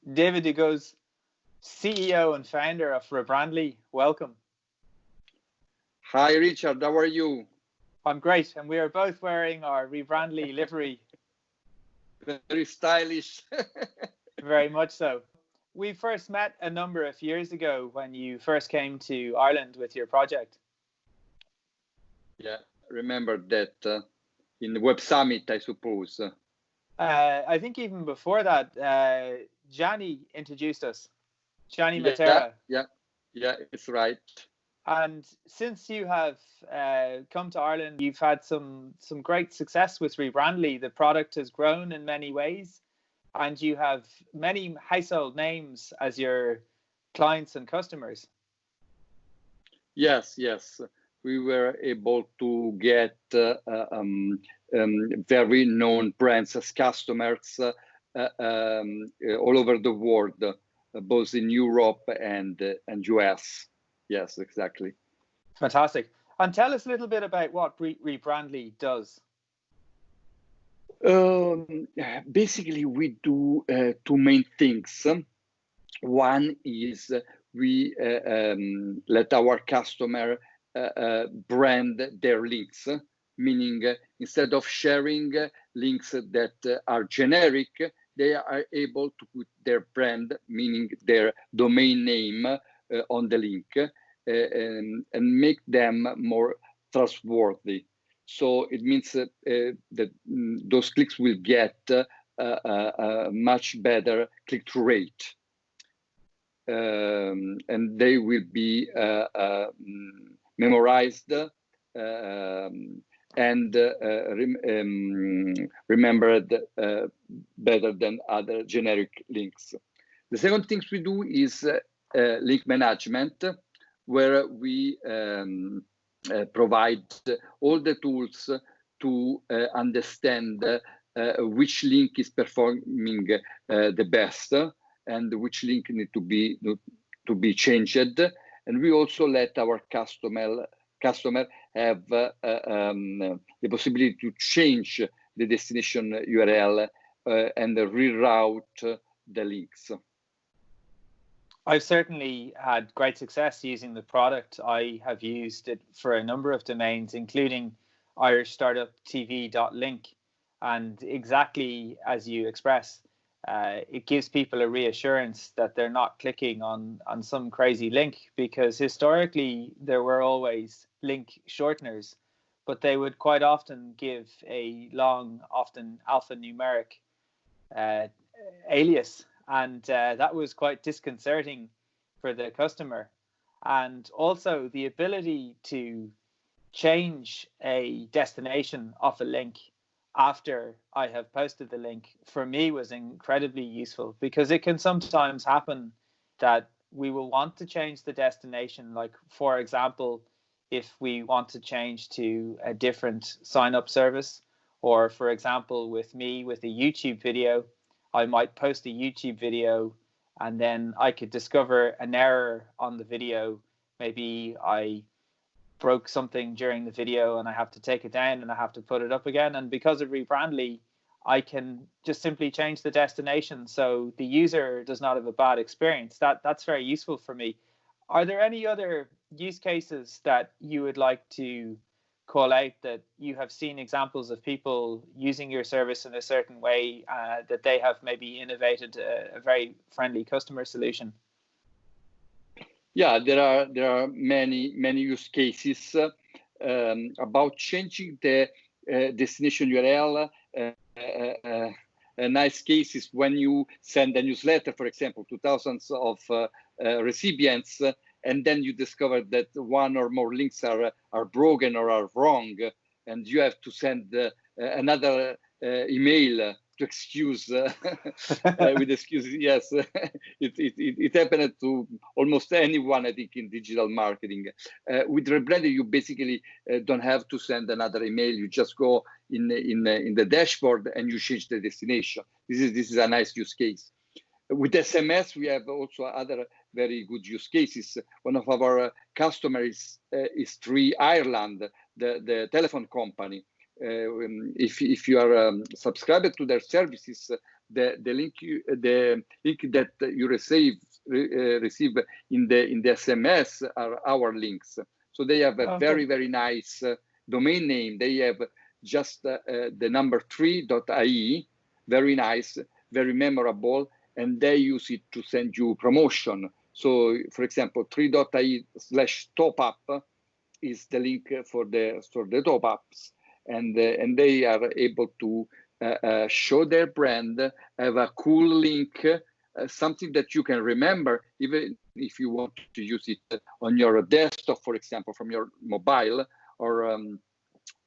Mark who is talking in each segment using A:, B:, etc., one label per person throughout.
A: Davide goes, CEO and founder of Rebrandly. Welcome.
B: Hi, Richard. How are you?
A: I'm great, and we are both wearing our Rebrandly livery.
B: Very stylish.
A: Very much so. We first met a number of years ago when you first came to Ireland with your project.
B: Yeah, remember that in the Web Summit, I suppose.
A: I think even before that, Gianni introduced us. Gianni Matera.
B: Yeah, it's right.
A: And since you have come to Ireland, you've had some great success with Rebrandly. The product has grown in many ways, and you have many household names as your clients and customers.
B: Yes. We were able to get very known brands as customers all over the world, both in Europe and US. Yes, exactly.
A: Fantastic. And tell us a little bit about what Rebrandly does.
B: Basically, we do two main things. One is we let our customer brand their links, meaning instead of sharing links that are generic, they are able to put their brand, meaning their domain name, on the link and make them more trustworthy. So it means that those clicks will get a much better click-through rate. And they will be memorized and remembered better than other generic links. The second thing we do is link management, where we provide all the tools to understand which link is performing the best and which link need to be changed. And we also let our customer have the possibility to change the destination URL and reroute the links.
A: I've certainly had great success using the product. I have used it for a number of domains, including irishstartuptv.link. And exactly as you express, it gives people a reassurance that they're not clicking on some crazy link, because historically there were always link shorteners, but they would quite often give a long, often alphanumeric alias. And that was quite disconcerting for the customer. And also the ability to change a destination of a link after I have posted the link, for me, was incredibly useful, because it can sometimes happen that we will want to change the destination. Like, for example, if we want to change to a different sign-up service, or for example, with me, with a YouTube video, I might post a YouTube video and then I could discover an error on the video. Maybe I broke something during the video and I have to take it down and I have to put it up again. And because of Rebrandly, I can just simply change the destination so the user does not have a bad experience. That's very useful for me. Are there any other use cases that you would like to call out, that you have seen examples of people using your service in a certain way, that they have maybe innovated a very friendly customer solution?
B: Yeah, there are many use cases about changing the destination URL. A nice case is when you send a newsletter, for example, to thousands of recipients, and then you discover that one or more links are broken or are wrong, and you have to send another email to excuse with excuses. Yes, it happened to almost anyone, I think, in digital marketing. With Rebrandly, you basically don't have to send another email. You just go in the dashboard and you change the destination. This is a nice use case. With SMS, we have also other very good use cases. One of our customers is Three Ireland, the telephone company. If you are subscribed to their services, the link that you receive in the SMS are our links. So they have a very, very nice domain name. They have just the number 3.ie, very nice, very memorable, and they use it to send you promotion. So, for example, 3.ie/top-up is the link for the top-ups, and they are able to show their brand, have a cool link, something that you can remember, even if you want to use it on your desktop, for example, from your mobile, or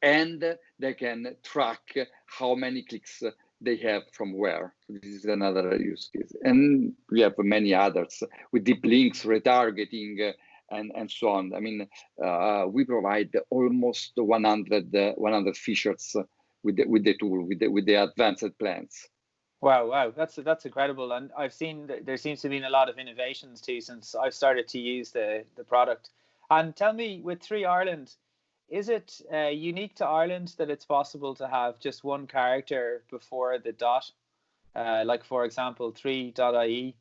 B: and they can track how many clicks they have from where. This is another use case. And we have many others with deep links, retargeting, and so on. I mean, we provide almost 100 features with the tool, with the advanced plans.
A: Wow, that's incredible. And I've seen that there seems to be a lot of innovations too since I've started to use the product. And tell me, with 3 Ireland, is it unique to Ireland that it's possible to have just one character before the dot? Like, for example, 3.ie.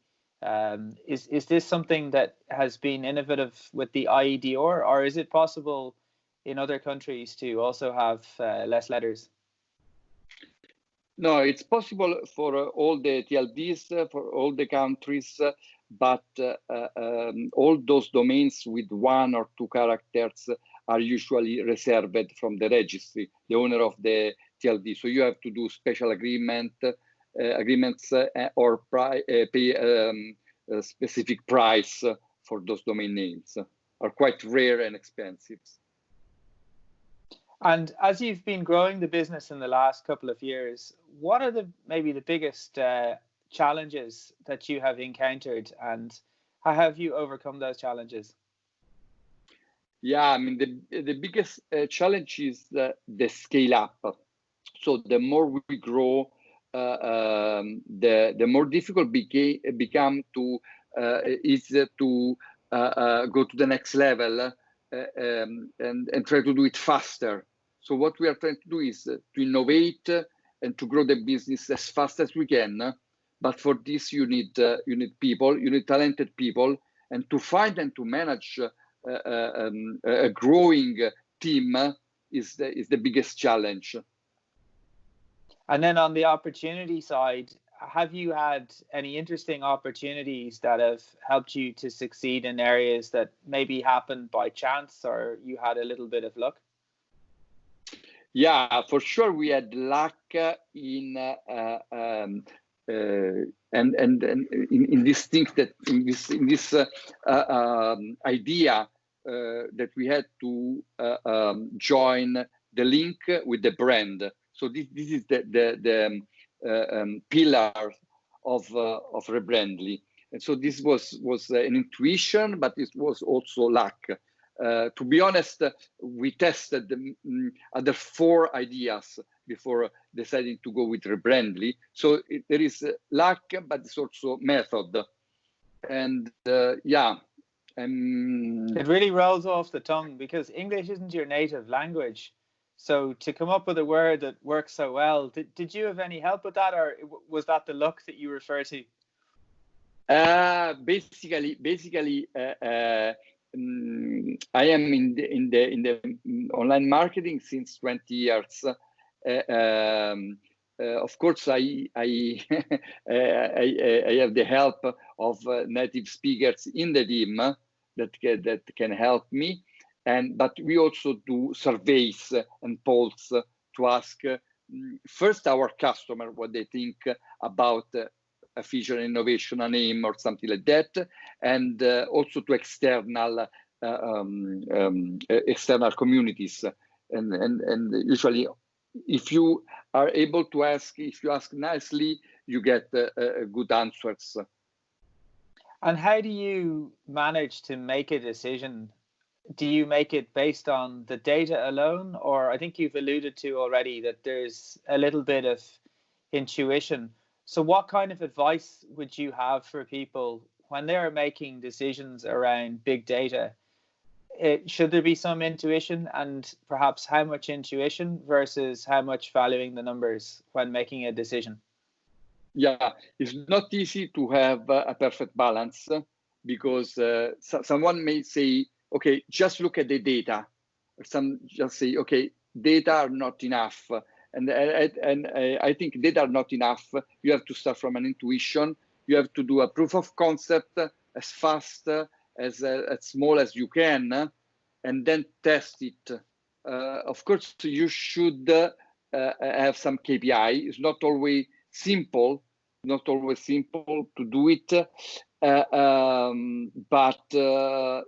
A: Is this something that has been innovative with the IEDR, or is it possible in other countries to also have less letters?
B: No, it's possible for all the TLDs, for all the countries, but all those domains with 1 or 2 characters are usually reserved from the registry, the owner of the TLD. So you have to do special agreements or pay a specific price for those domain names. Are quite rare and expensive.
A: And as you've been growing the business in the last couple of years, what are maybe the biggest challenges that you have encountered, and how have you overcome those challenges?
B: Yeah, I mean, the biggest challenge is the scale up. So the more we grow, the more difficult become to go to the next level and try to do it faster. So what we are trying to do is to innovate and to grow the business as fast as we can. But for this, you need people, you need talented people, and to find and to manage a growing team is the biggest challenge.
A: And then on the opportunity side, have you had any interesting opportunities that have helped you to succeed in areas that maybe happened by chance, or you had a little bit of luck?
B: Yeah, for sure we had luck in this thing, that in this idea that we had to join the link with the brand. So this is the pillar of Rebrandly, and so this was an intuition, but it was also luck. To be honest, we tested the other 4 ideas before deciding to go with Rebrandly. So there is luck, but it's also method. And yeah.
A: It really rolls off the tongue because English isn't your native language. So to come up with a word that works so well, did you have any help with that, or was that the luck that you refer to?
B: Basically, I am in the online marketing since 20 years. Of course, I have the help of native speakers in the team that can help me, but we also do surveys and polls to ask first our customer what they think about a feature, innovation, a name, or something like that, and also to external communities. And usually, if you are able to ask, if you ask nicely, you get good answers.
A: And how do you manage to make a decision? Do you make it based on the data alone, or I think you've alluded to already that there's a little bit of intuition? So what kind of advice would you have for people when they're making decisions around big data? Should there be some intuition, and perhaps how much intuition versus how much valuing the numbers when making a decision?
B: Yeah, it's not easy to have a perfect balance because someone may say, okay, just look at the data. Some just say, okay, data are not enough. And I think data are not enough. You have to start from an intuition. You have to do a proof of concept as fast, as small as you can, and then test it. Of course, you should have some KPI. It's not always simple to do it. But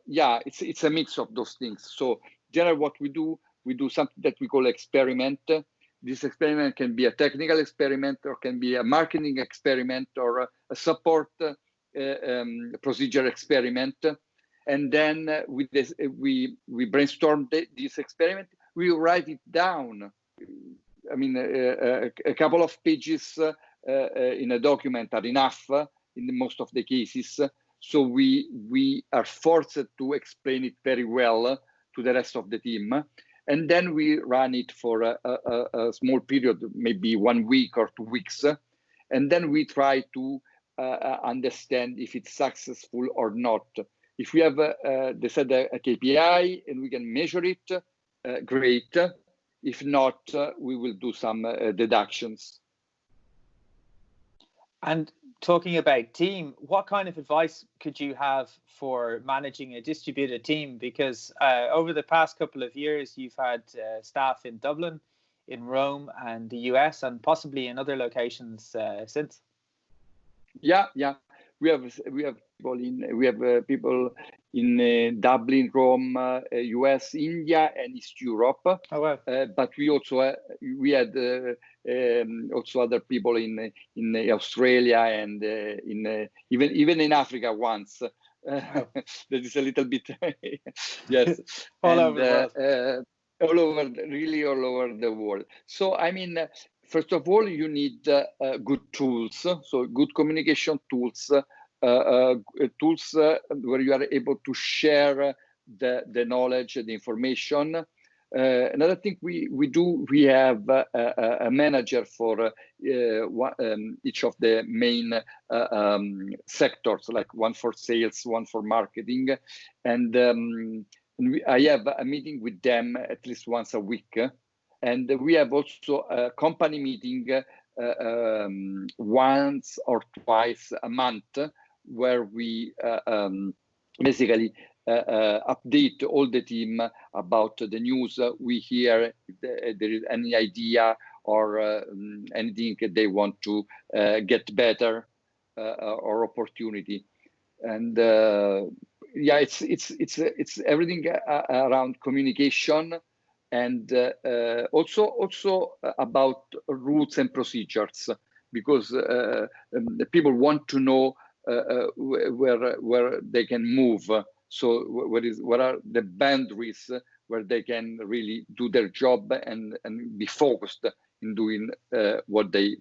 B: yeah, it's a mix of those things. So generally what we do something that we call experiment. This experiment can be a technical experiment, or can be a marketing experiment, or a support procedure experiment. And then with this, we brainstorm this experiment. We write it down. I mean, a couple of pages in a document are enough in most of the cases. So we are forced to explain it very well to the rest of the team. And then we run it for a small period, maybe 1 week or 2 weeks. And then we try to understand if it's successful or not. If we have decided a KPI and we can measure it, great. If not, we will do some deductions.
A: And talking about team, what kind of advice could you have for managing a distributed team? Because over the past couple of years, you've had staff in Dublin, in Rome, and the US, and possibly in other locations since.
B: Yeah. We have people in Dublin, Rome, US, India, and East Europe.
A: Oh wow!
B: But we also we had also other people in Australia and even in Africa once. Wow. That is a little bit yes.
A: All over the world.
B: Really all over the world. So I mean, first of all, you need good tools. So good communication tools. Tools where you are able to share the knowledge, the information. Another thing we have a manager for each of the main sectors, like one for sales, one for marketing, and I have a meeting with them at least once a week. And we have also a company meeting once or twice a month, where we basically update all the team about the news we hear, if there is any idea or anything they want to get better or opportunity. And yeah, it's everything around communication, and also about rules and procedures, because the people want to know where they can move. So what are the boundaries where they can really do their job and be focused in doing what they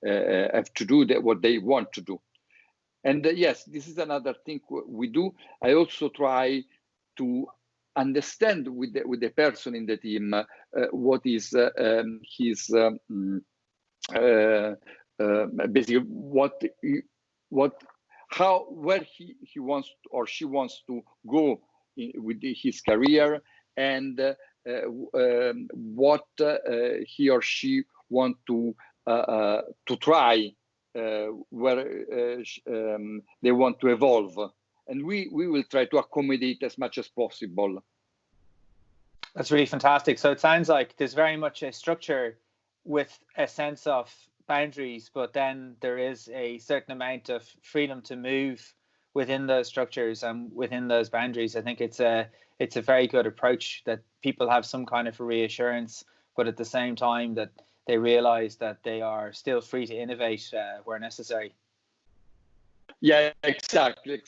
B: have to do, what they want to do. And yes, this is another thing we do. I also try to understand with the person in the team what is his basically where he wants or she wants to go with his career, and what he or she want to try, where they want to evolve, and we will try to accommodate as much as possible.
A: That's really fantastic. So it sounds like there's very much a structure with a sense of boundaries, but then there is a certain amount of freedom to move within those structures and within those boundaries. I think it's a very good approach, that people have some kind of reassurance, but at the same time that they realize that they are still free to innovate where necessary.
B: Yeah, exactly.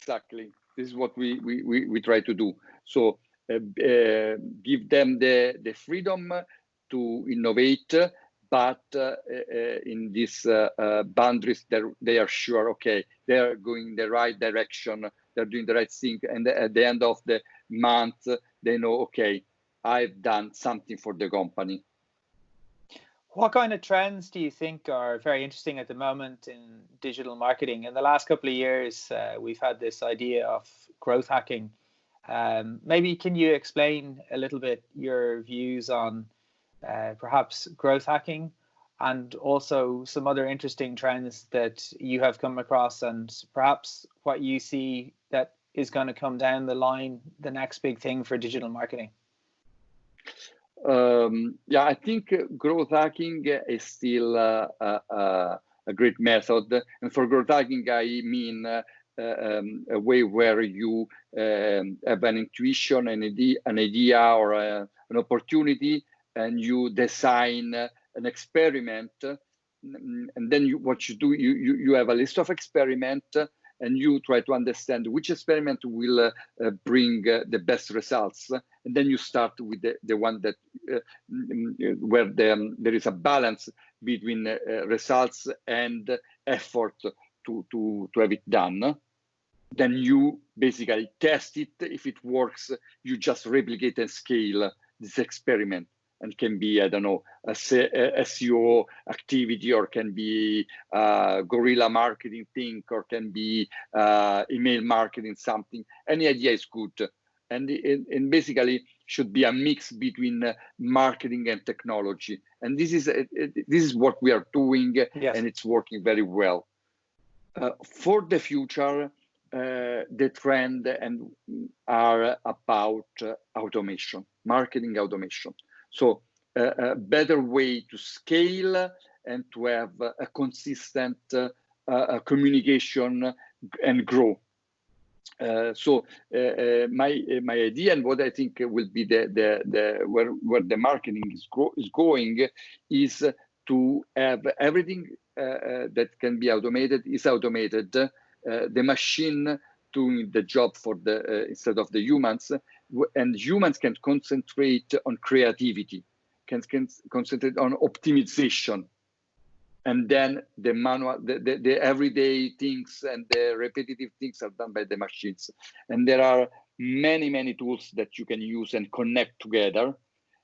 B: This is what we try to do. So give them the freedom to innovate, but in these boundaries, they are sure, okay, they are going in the right direction, they're doing the right thing, and at the end of the month, they know, okay, I've done something for the company.
A: What kind of trends do you think are very interesting at the moment in digital marketing? In the last couple of years, we've had this idea of growth hacking. Maybe can you explain a little bit your views on perhaps growth hacking and also some other interesting trends that you have come across and perhaps what you see that is going to come down the line, the next big thing for digital marketing?
B: Yeah, I think growth hacking is still a great method. And for growth hacking, I mean a way where you have an intuition, an idea or an opportunity, and you design an experiment. And then what you do, you have a list of experiments, and you try to understand which experiment will bring the best results. And then you start with the one that where there is a balance between results and effort to have it done. Then you basically test it. If it works, you just replicate and scale this experiment. And can be, I don't know, a SEO activity, or can be guerrilla marketing thing, or can be email marketing something. Any idea is good. And basically should be a mix between marketing and technology. And this is what we are doing, yes. And it's working very well. For the future, the trend are about automation, marketing automation. So a better way to scale and to have a consistent communication and grow. So my idea and what I think will be where the marketing is going is to have everything that can be automated is automated. The machine doing the job for instead of the humans, and humans can concentrate on creativity, can concentrate on optimization, and then the manual, the everyday things and the repetitive things are done by the machines. And there are many tools that you can use and connect together,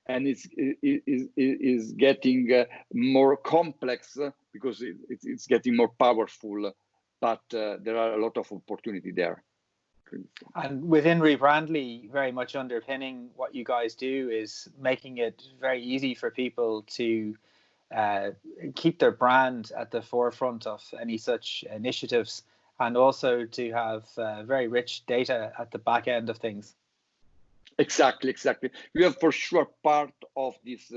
B: and it's getting more complex because it's getting more powerful. But there are a lot of opportunity there.
A: And within Rebrandly, very much underpinning what you guys do is making it very easy for people to keep their brand at the forefront of any such initiatives, and also to have very rich data at the back end of things.
B: Exactly. We are for sure part of this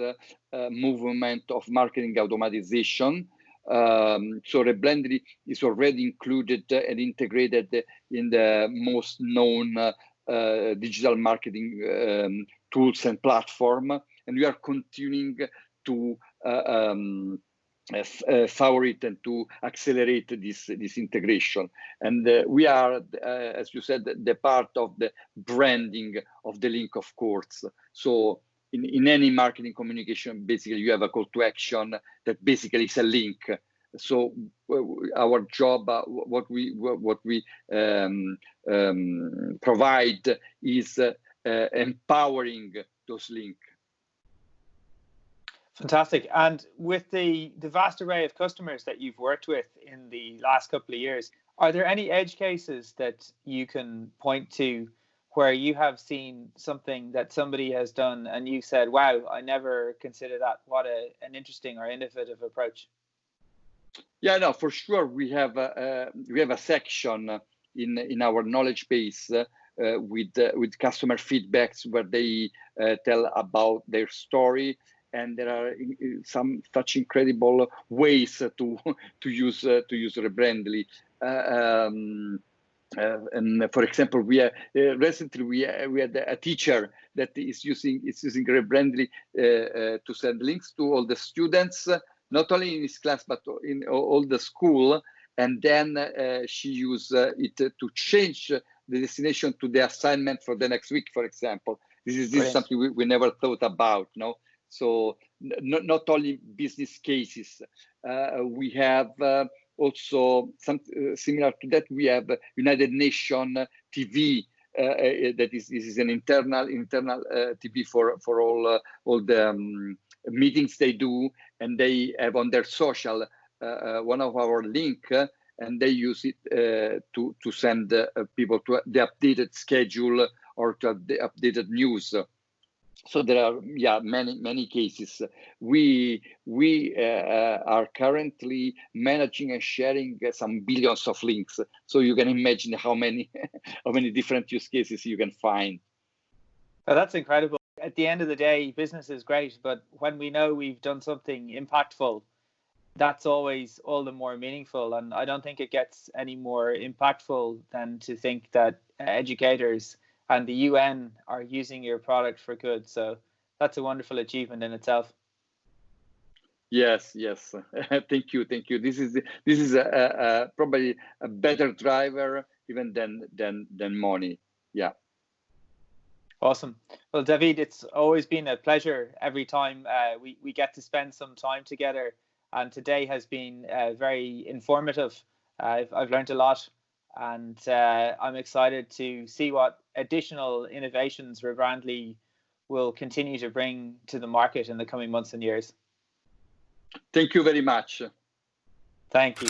B: movement of marketing automatization. So Rebrandly is already included and integrated in the most known digital marketing tools and platform, and we are continuing to favorite and to accelerate this integration. And we are, as you said, the part of the branding of the link, of course. So in any marketing communication, basically you have a call to action that basically is a link. So our job, what we provide is empowering those links.
A: Fantastic. And with the vast array of customers that you've worked with in the last couple of years, are there any edge cases that you can point to where you have seen something that somebody has done and you said, wow, I never considered that? What an interesting or innovative approach.
B: Yeah, no, for sure. We have a section in our knowledge base with customer feedbacks where they tell about their story. And there are some such incredible ways to use Rebrandly. And for example, recently we had a teacher that is using Rebrandly to send links to all the students, not only in his class but in all the school. And then she used it to change the destination to the assignment for the next week, for example. This is something we never thought about, no? So not only business cases, we have also some similar to that. We have United Nations TV. This is an internal TV for all the meetings they do, and they have on their social one of our link, and they use it to send people to the updated schedule or to the updated news. So there are many cases. We are currently managing and sharing some billions of links. So you can imagine how many different use cases you can find.
A: Oh, that's incredible. At the end of the day, business is great, but when we know we've done something impactful, that's always all the more meaningful. And I don't think it gets any more impactful than to think that educators and the UN are using your product for good. So that's a wonderful achievement in itself.
B: Yes. Thank you. This is probably a better driver even than money. Yeah.
A: Awesome. Well, Davide, it's always been a pleasure every time we get to spend some time together. And today has been very informative. I've learned a lot, and I'm excited to see what additional innovations Rebrandly will continue to bring to the market in the coming months and years.
B: Thank you very much.
A: Thank you.